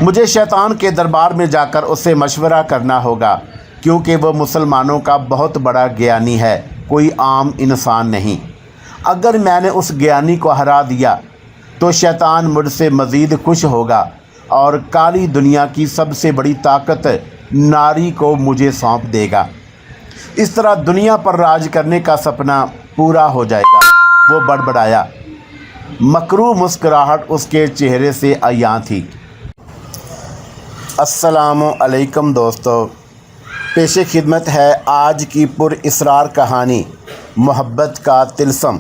مجھے شیطان کے دربار میں جا کر اس سے مشورہ کرنا ہوگا، کیونکہ وہ مسلمانوں کا بہت بڑا گیانی ہے، کوئی عام انسان نہیں۔ اگر میں نے اس گیانی کو ہرا دیا تو شیطان مجھ سے مزید خوش ہوگا اور کالی دنیا کی سب سے بڑی طاقت ناری کو مجھے سونپ دے گا۔ اس طرح دنیا پر راج کرنے کا سپنا پورا ہو جائے گا۔ وہ بڑبڑایا۔ مکروہ مسکراہٹ اس کے چہرے سے عیاں تھی۔ السلام علیکم دوستو، پیش خدمت ہے آج کی پر اسرار کہانی محبت کا طلسم۔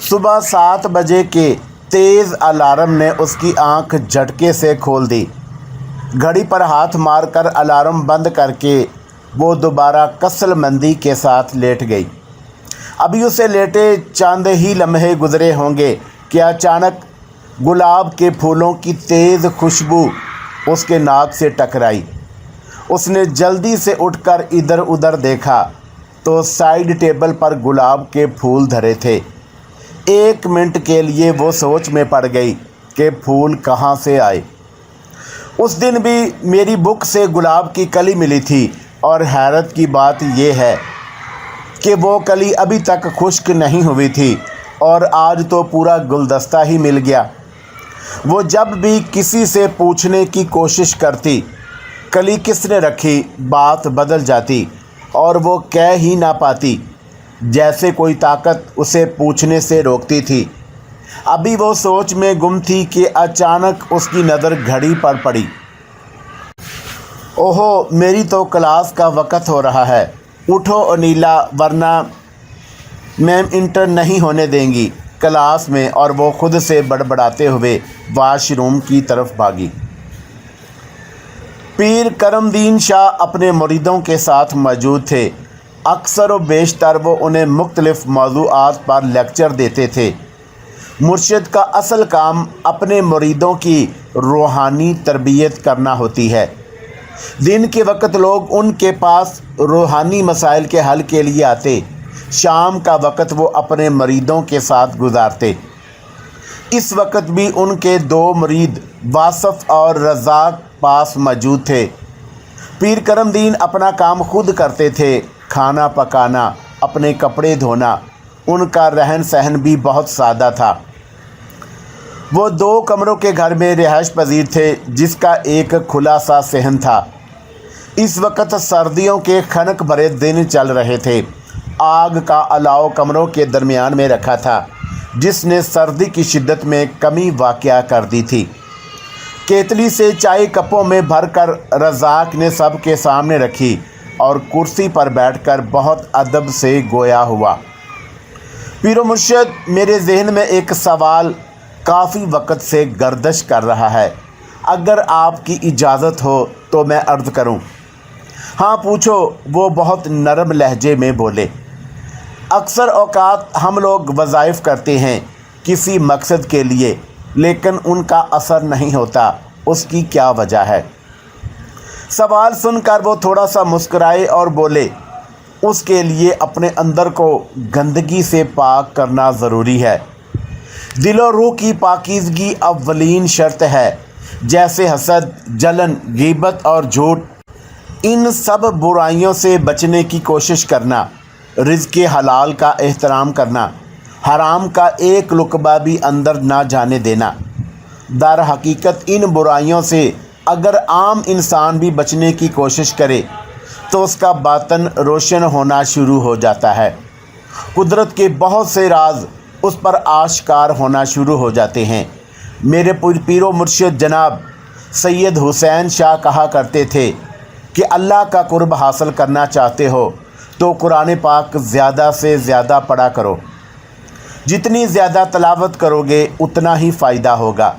صبح 7 بجے کے تیز الارم نے اس کی آنکھ جھٹکے سے کھول دی۔ گھڑی پر ہاتھ مار کر الارم بند کر کے وہ دوبارہ کسل مندی کے ساتھ لیٹ گئی۔ ابھی اسے لیٹے چند ہی لمحے گزرے ہوں گے کہ اچانک گلاب کے پھولوں کی تیز خوشبو اس کے ناک سے ٹکرائی۔ اس نے جلدی سے اٹھ کر ادھر ادھر دیکھا تو سائیڈ ٹیبل پر گلاب کے پھول دھرے تھے۔ 1 منٹ کے لیے وہ سوچ میں پڑ گئی کہ پھول کہاں سے آئے۔ اس دن بھی میری بک سے گلاب کی کلی ملی تھی، اور حیرت کی بات یہ ہے کہ وہ کلی ابھی تک خشک نہیں ہوئی تھی، اور آج تو پورا گلدستہ ہی مل گیا۔ وہ جب بھی کسی سے پوچھنے کی کوشش کرتی کلی کس نے رکھی، بات بدل جاتی اور وہ کہہ ہی نہ پاتی، جیسے کوئی طاقت اسے پوچھنے سے روکتی تھی۔ ابھی وہ سوچ میں گم تھی کہ اچانک اس کی نظر گھڑی پر پڑی۔ اوہو، میری تو کلاس کا وقت ہو رہا ہے، اٹھو انیلا، ورنہ میم انٹر نہیں ہونے دیں گی کلاس میں۔ اور وہ خود سے بڑبڑاتے ہوئے واش روم کی طرف بھاگی۔ پیر کرم دین شاہ اپنے مریدوں کے ساتھ موجود تھے۔ اکثر و بیشتر وہ انہیں مختلف موضوعات پر لیکچر دیتے تھے۔ مرشد کا اصل کام اپنے مریدوں کی روحانی تربیت کرنا ہوتی ہے۔ دن کے وقت لوگ ان کے پاس روحانی مسائل کے حل کے لیے آتے، شام کا وقت وہ اپنے مریدوں کے ساتھ گزارتے۔ اس وقت بھی ان کے 2 مرید واصف اور رزاق پاس موجود تھے۔ پیر کرم دین اپنا کام خود کرتے تھے، کھانا پکانا، اپنے کپڑے دھونا۔ ان کا رہن سہن بھی بہت سادہ تھا۔ وہ 2 کمروں کے گھر میں رہائش پذیر تھے، جس کا ایک کھلا سا صحن تھا۔ اس وقت سردیوں کے خنک بھرے دن چل رہے تھے۔ آگ کا الاؤ کمروں کے درمیان میں رکھا تھا، جس نے سردی کی شدت میں کمی واقع کر دی تھی۔ کیتلی سے چائے کپوں میں بھر کر رزاق نے سب کے سامنے رکھی اور کرسی پر بیٹھ کر بہت ادب سے گویا ہوا۔ پیر و مرشد، میرے ذہن میں ایک سوال کافی وقت سے گردش کر رہا ہے، اگر آپ کی اجازت ہو تو میں عرض کروں۔ ہاں پوچھو، وہ بہت نرم لہجے میں بولے۔ اکثر اوقات ہم لوگ وظائف کرتے ہیں کسی مقصد کے لیے، لیکن ان کا اثر نہیں ہوتا، اس کی کیا وجہ ہے؟ سوال سن کر وہ تھوڑا سا مسکرائے اور بولے، اس کے لیے اپنے اندر کو گندگی سے پاک کرنا ضروری ہے۔ دل و روح کی پاکیزگی اولین شرط ہے، جیسے حسد، جلن، غیبت اور جھوٹ۔ ان سب برائیوں سے بچنے کی کوشش کرنا، رزق حلال کا احترام کرنا، حرام کا ایک لقمہ بھی اندر نہ جانے دینا۔ در حقیقت ان برائیوں سے اگر عام انسان بھی بچنے کی کوشش کرے تو اس کا باطن روشن ہونا شروع ہو جاتا ہے۔ قدرت کے بہت سے راز اس پر آشکار ہونا شروع ہو جاتے ہیں۔ میرے پیر و مرشد جناب سید حسین شاہ کہا کرتے تھے کہ اللہ کا قرب حاصل کرنا چاہتے ہو تو قرآن پاک زیادہ سے زیادہ پڑھا کرو۔ جتنی زیادہ تلاوت کرو گے اتنا ہی فائدہ ہوگا۔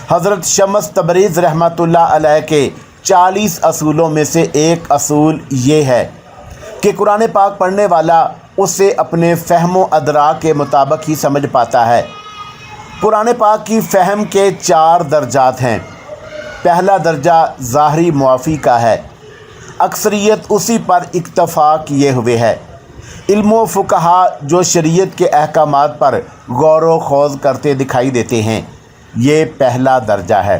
حضرت شمس تبریز رحمۃ اللہ علیہ کے 40 اصولوں میں سے ایک اصول یہ ہے کہ قرآن پاک پڑھنے والا اسے اپنے فہم و ادراک کے مطابق ہی سمجھ پاتا ہے۔ قرآن پاک کی فہم کے 4 درجات ہیں۔ پہلا درجہ ظاہری معافی کا ہے، اکثریت اسی پر اکتفا کیے ہوئے ہے۔ علم و فقہا جو شریعت کے احکامات پر غور و خوض کرتے دکھائی دیتے ہیں، یہ پہلا درجہ ہے۔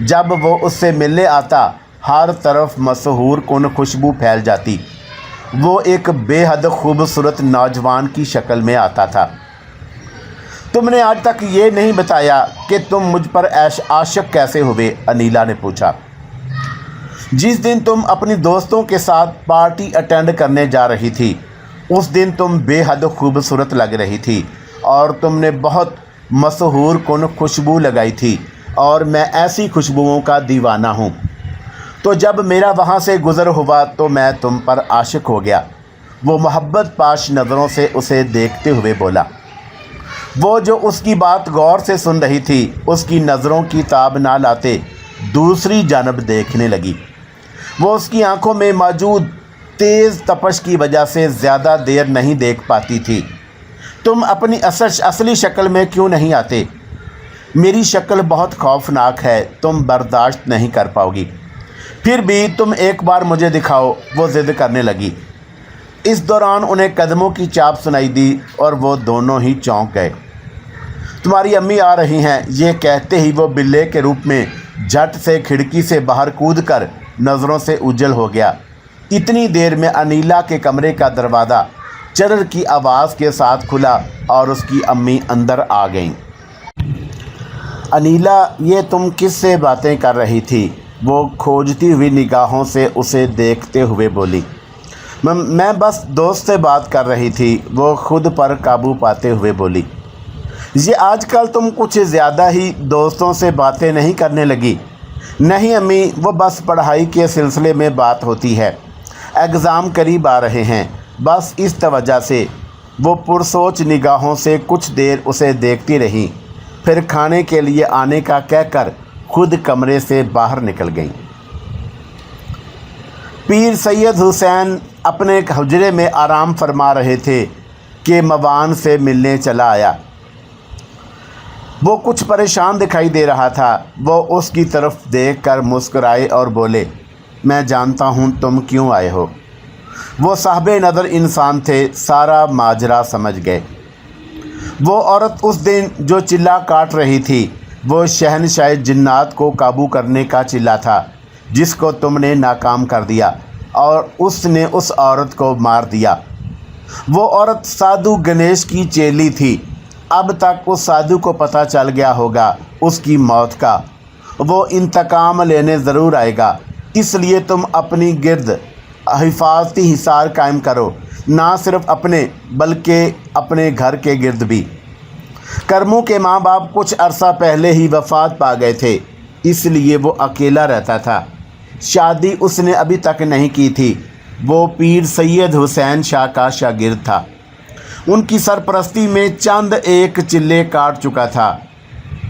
جب وہ اس سے ملنے آتا ہر طرف مسحور کن خوشبو پھیل جاتی۔ وہ ایک بے حد خوبصورت نوجوان کی شکل میں آتا تھا۔ تم نے آج تک یہ نہیں بتایا کہ تم مجھ پر عاشق کیسے ہوئے؟ انیلا نے پوچھا۔ جس دن تم اپنی دوستوں کے ساتھ پارٹی اٹینڈ کرنے جا رہی تھی اس دن تم بے حد خوبصورت لگ رہی تھی اور تم نے بہت مسحور کن خوشبو لگائی تھی اور میں ایسی خوشبوؤں کا دیوانہ ہوں۔ تو جب میرا وہاں سے گزر ہوا تو میں تم پر عاشق ہو گیا۔ وہ محبت پاش نظروں سے اسے دیکھتے ہوئے بولا۔ وہ جو اس کی بات غور سے سن رہی تھی اس کی نظروں کی تاب نہ لاتے دوسری جانب دیکھنے لگی۔ وہ اس کی آنکھوں میں موجود تیز تپش کی وجہ سے زیادہ دیر نہیں دیکھ پاتی تھی۔ تم اپنی اصلی شکل میں کیوں نہیں آتے؟ میری شکل بہت خوفناک ہے، تم برداشت نہیں کر پاؤ گی۔ پھر بھی تم ایک بار مجھے دکھاؤ، وہ ضد کرنے لگی۔ اس دوران انہیں قدموں کی چاپ سنائی دی اور وہ دونوں ہی چونک گئے۔ تمہاری امی آ رہی ہیں، یہ کہتے ہی وہ بلے کے روپ میں جھٹ سے کھڑکی سے باہر کود کر نظروں سے اوجھل ہو گیا۔ اتنی دیر میں انیلا کے کمرے کا دروازہ چرر کی آواز کے ساتھ کھلا اور اس کی امی اندر آ گئیں۔ انیلا، یہ تم کس سے باتیں کر رہی تھی؟ وہ کھوجتی ہوئی نگاہوں سے اسے دیکھتے ہوئے بولی۔ میں بس دوست سے بات کر رہی تھی، وہ خود پر قابو پاتے ہوئے بولی۔ یہ آج کل تم کچھ زیادہ ہی دوستوں سے باتیں نہیں کرنے لگی؟ نہیں امی، وہ بس پڑھائی کے سلسلے میں بات ہوتی ہے، ایگزام قریب آ رہے ہیں، بس اس توجہ سے۔ وہ پرسوچ نگاہوں سے کچھ دیر اسے دیکھتی رہی، پھر کھانے کے لیے آنے کا کہہ کر خود کمرے سے باہر نکل گئیں۔ پیر سید حسین اپنے حجرے میں آرام فرما رہے تھے کہ موان سے ملنے چلا آیا۔ وہ کچھ پریشان دکھائی دے رہا تھا۔ وہ اس کی طرف دیکھ کر مسکرائے اور بولے، میں جانتا ہوں تم کیوں آئے ہو۔ وہ صاحب نظر انسان تھے، سارا ماجرا سمجھ گئے۔ وہ عورت اس دن جو چلہ کاٹ رہی تھی وہ شہنشاہ جنات کو قابو کرنے کا چلہ تھا جس کو تم نے ناکام کر دیا اور اس نے اس عورت کو مار دیا۔ وہ عورت سادھو گنیش کی چیلی تھی۔ اب تک اس سادھو کو پتہ چل گیا ہوگا اس کی موت کا۔ وہ انتقام لینے ضرور آئے گا، اس لیے تم اپنی گرد حفاظتی حصار قائم کرو، نہ صرف اپنے بلکہ اپنے گھر کے گرد بھی۔ کرمو کے ماں باپ کچھ عرصہ پہلے ہی وفات پا گئے تھے، اس لیے وہ اکیلا رہتا تھا۔ شادی اس نے ابھی تک نہیں کی تھی۔ وہ پیر سید حسین شاہ کا شاگرد تھا۔ ان کی سرپرستی میں چند ایک چلے کاٹ چکا تھا۔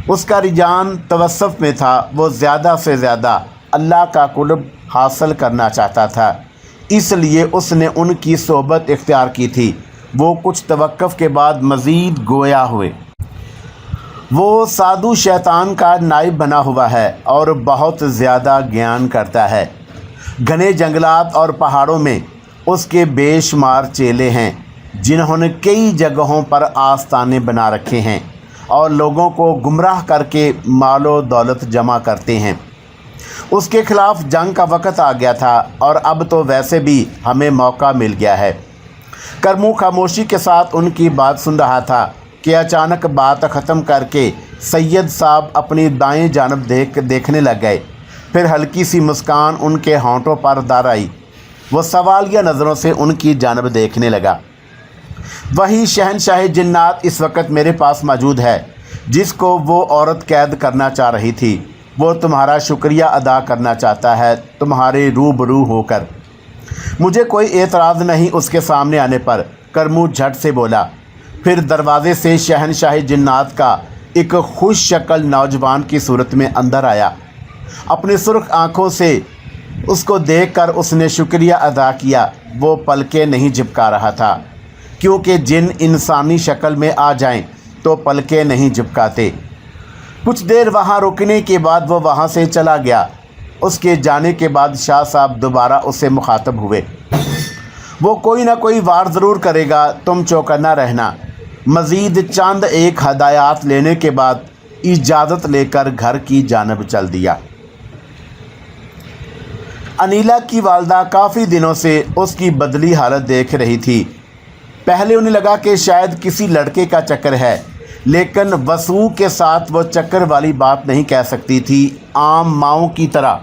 اس کا رجحان توسف میں تھا۔ وہ زیادہ سے زیادہ اللہ کا قرب حاصل کرنا چاہتا تھا، اس لیے اس نے ان کی صحبت اختیار کی تھی۔ وہ کچھ توقف کے بعد مزید گویا ہوئے۔ وہ سادھو شیطان کا نائب بنا ہوا ہے اور بہت زیادہ گیان کرتا ہے۔ گھنے جنگلات اور پہاڑوں میں اس کے بے شمار چیلے ہیں جنہوں نے کئی جگہوں پر آستانے بنا رکھے ہیں اور لوگوں کو گمراہ کر کے مال و دولت جمع کرتے ہیں۔ اس کے خلاف جنگ کا وقت آ گیا تھا اور اب تو ویسے بھی ہمیں موقع مل گیا ہے۔ کرمو خاموشی کے ساتھ ان کی بات سن رہا تھا کہ اچانک بات ختم کر کے سید صاحب اپنی دائیں جانب دیکھنے لگ گئے۔ پھر ہلکی سی مسکان ان کے ہونٹوں پر دار آئی۔ وہ سوالیہ نظروں سے ان کی جانب دیکھنے لگا۔ وہی شہنشاہ جنات اس وقت میرے پاس موجود ہے جس کو وہ عورت قید کرنا چاہ رہی تھی۔ وہ تمہارا شکریہ ادا کرنا چاہتا ہے تمہارے روبرو ہو کر۔ مجھے کوئی اعتراض نہیں اس کے سامنے آنے پر، کرمو جھٹ سے بولا۔ پھر دروازے سے شہنشاہ جنات کا ایک خوش شکل نوجوان کی صورت میں اندر آیا۔ اپنی سرخ آنکھوں سے اس کو دیکھ کر اس نے شکریہ ادا کیا۔ وہ پلکیں نہیں جھپکا رہا تھا کیونکہ جن انسانی شکل میں آ جائیں تو پلکیں نہیں جھپکاتے۔ کچھ دیر وہاں رکنے کے بعد وہ وہاں سے چلا گیا۔ اس کے جانے کے بعد شاہ صاحب دوبارہ اس سے مخاطب ہوئے۔ وہ کوئی نہ کوئی وار ضرور کرے گا، تم چوکنا رہنا۔ مزید چند ایک ہدایات لینے کے بعد اجازت لے کر گھر کی جانب چل دیا۔ انیلا کی والدہ کافی دنوں سے اس کی بدلی حالت دیکھ رہی تھی۔ پہلے انہیں لگا کہ شاید کسی لڑکے کا چکر ہے، لیکن وثوق کے ساتھ وہ چکر والی بات نہیں کہہ سکتی تھی۔ عام ماؤں کی طرح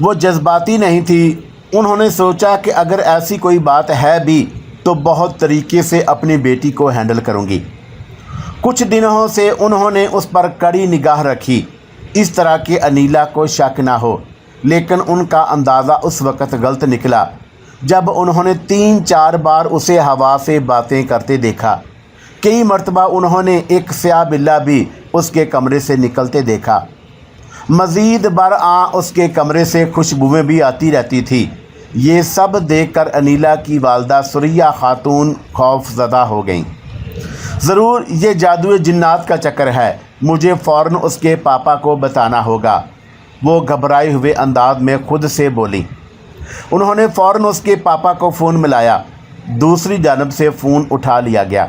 وہ جذباتی نہیں تھی۔ انہوں نے سوچا کہ اگر ایسی کوئی بات ہے بھی تو بہت طریقے سے اپنی بیٹی کو ہینڈل کروں گی۔ کچھ دنوں سے انہوں نے اس پر کڑی نگاہ رکھی، اس طرح کہ انیلا کو شک نہ ہو، لیکن ان کا اندازہ اس وقت غلط نکلا جب انہوں نے 3-4 بار اسے ہوا سے باتیں کرتے دیکھا۔ کئی مرتبہ انہوں نے ایک سیاہ بلّا بھی اس کے کمرے سے نکلتے دیکھا۔ مزید برآں اس کے کمرے سے خوشبوئیں بھی آتی رہتی تھی۔ یہ سب دیکھ کر انیلا کی والدہ ثریا خاتون خوف زدہ ہو گئیں۔ ضرور یہ جادوئی جنات کا چکر ہے، مجھے فوراً اس کے پاپا کو بتانا ہوگا، وہ گھبرائے ہوئے انداز میں خود سے بولی۔ انہوں نے فوراً اس کے پاپا کو فون ملایا۔ دوسری جانب سے فون اٹھا لیا گیا۔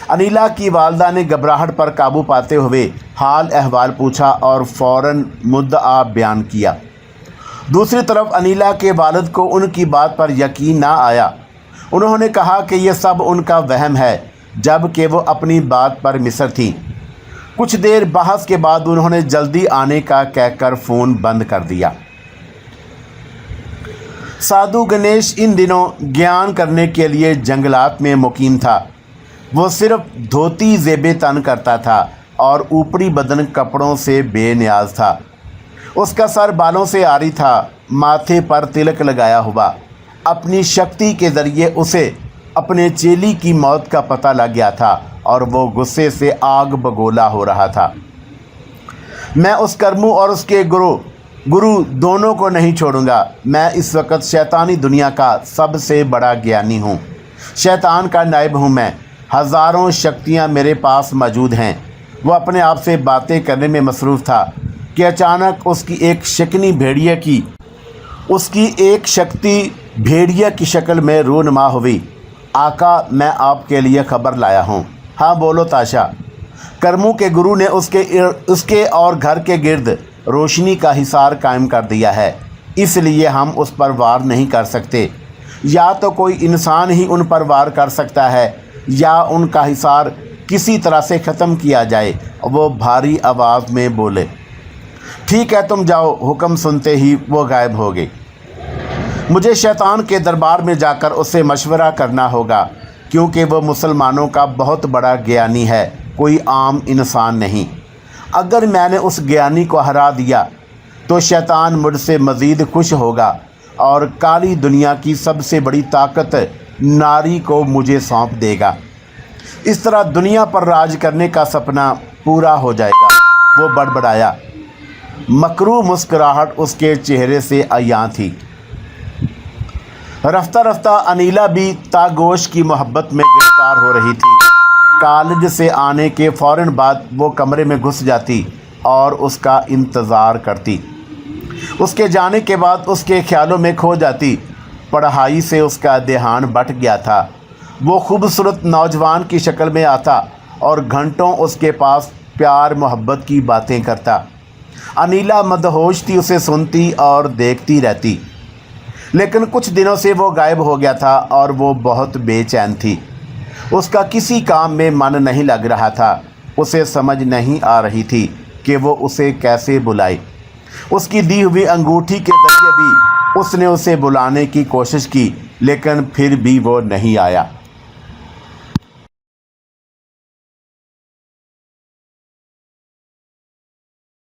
انیلا کی والدہ نے گھبراہٹ پر قابو پاتے ہوئے حال احوال پوچھا اور فوراً مدعا بیان کیا۔ دوسری طرف انیلا کے والد کو ان کی بات پر یقین نہ آیا۔ انہوں نے کہا کہ یہ سب ان کا وہم ہے، جب کہ وہ اپنی بات پر مصر تھیں۔ کچھ دیر بحث کے بعد انہوں نے جلدی آنے کا کہہ کر فون بند کر دیا۔ سادھو گنیش ان دنوں گیان کرنے کے لیے جنگلات میں مقیم تھا۔ وہ صرف دھوتی زیب تن کرتا تھا اور اوپری بدن کپڑوں سے بے نیاز تھا۔ اس کا سر بالوں سے عاری تھا، ماتھے پر تلک لگایا ہوا۔ اپنی شکتی کے ذریعے اسے اپنے چیلی کی موت کا پتہ لگ گیا تھا اور وہ غصے سے آگ بگولا ہو رہا تھا۔ میں اس کرمو اور اس کے گرو دونوں کو نہیں چھوڑوں گا۔ میں اس وقت شیطانی دنیا کا سب سے بڑا گیانی ہوں، شیطان کا نائب ہوں میں۔ ہزاروں شکتیاں میرے پاس موجود ہیں۔ وہ اپنے آپ سے باتیں کرنے میں مصروف تھا کہ اچانک اس کی ایک شکتی بھیڑیا کی شکل میں رونما ہوئی۔ آقا، میں آپ کے لیے خبر لایا ہوں۔ ہاں بولو تاشا۔ کرمو کے گرو نے اس کے اور گھر کے گرد روشنی کا حصار قائم کر دیا ہے، اس لیے ہم اس پر وار نہیں کر سکتے۔ یا تو کوئی انسان ہی ان پر وار کر سکتا ہے یا ان کا حصار کسی طرح سے ختم کیا جائے۔ وہ بھاری آواز میں بولے۔ ٹھیک ہے، تم جاؤ۔ حکم سنتے ہی وہ غائب ہو گئے۔ مجھے شیطان کے دربار میں جا کر اس سے مشورہ کرنا ہوگا، کیونکہ وہ مسلمانوں کا بہت بڑا گیانی ہے، کوئی عام انسان نہیں۔ اگر میں نے اس گیانی کو ہرا دیا تو شیطان مجھ سے مزید خوش ہوگا اور کالی دنیا کی سب سے بڑی طاقت ناری کو مجھے سونپ دے گا۔ اس طرح دنیا پر راج کرنے کا سپنا پورا ہو جائے گا۔ وہ بڑبڑایا۔ مکروہ مسکراہٹ اس کے چہرے سے عیاں تھی۔ رفتہ رفتہ انیلا بھی تاگوش کی محبت میں گرفتار ہو رہی تھی۔ کالج سے آنے کے فوراً بعد وہ کمرے میں گھس جاتی اور اس کا انتظار کرتی۔ اس کے جانے کے بعد اس کے خیالوں میں کھو جاتی۔ پڑھائی سے اس کا دھیان بٹ گیا تھا۔ وہ خوبصورت نوجوان کی شکل میں آتا اور گھنٹوں اس کے پاس پیار محبت کی باتیں کرتا۔ انیلا مدہوش تھی، اسے سنتی اور دیکھتی رہتی۔ لیکن کچھ دنوں سے وہ غائب ہو گیا تھا اور وہ بہت بے چین تھی۔ اس کا کسی کام میں من نہیں لگ رہا تھا۔ اسے سمجھ نہیں آ رہی تھی کہ وہ اسے کیسے بلائے۔ اس کی دی ہوئی انگوٹھی کے ذریعے بھی اس نے اسے بلانے کی کوشش کی، لیکن پھر بھی وہ نہیں آیا۔